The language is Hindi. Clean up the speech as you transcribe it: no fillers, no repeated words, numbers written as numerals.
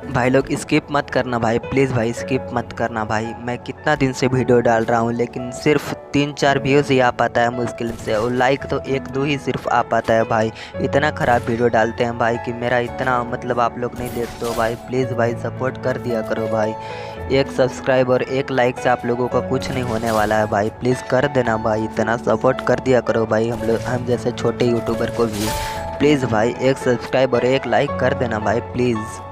भाई लोग स्किप मत करना भाई, प्लीज़ भाई स्किप मत करना भाई। मैं कितना दिन से वीडियो डाल रहा हूँ लेकिन सिर्फ 3-4 व्यूज़ ही आ पाता है मुश्किल से, और लाइक तो 1-2 ही सिर्फ आ पाता है भाई। इतना ख़राब वीडियो डालते हैं भाई कि मेरा इतना मतलब आप लोग नहीं देखते हो भाई। प्लीज़ भाई सपोर्ट कर दिया करो भाई। एक सब्सक्राइब और एक लाइक से आप लोगों का कुछ नहीं होने वाला है भाई। प्लीज़ कर देना भाई, इतना सपोर्ट कर दिया करो भाई हम जैसे छोटे यूट्यूबर को भी। प्लीज़ भाई एक सब्सक्राइब और एक लाइक कर देना भाई प्लीज़।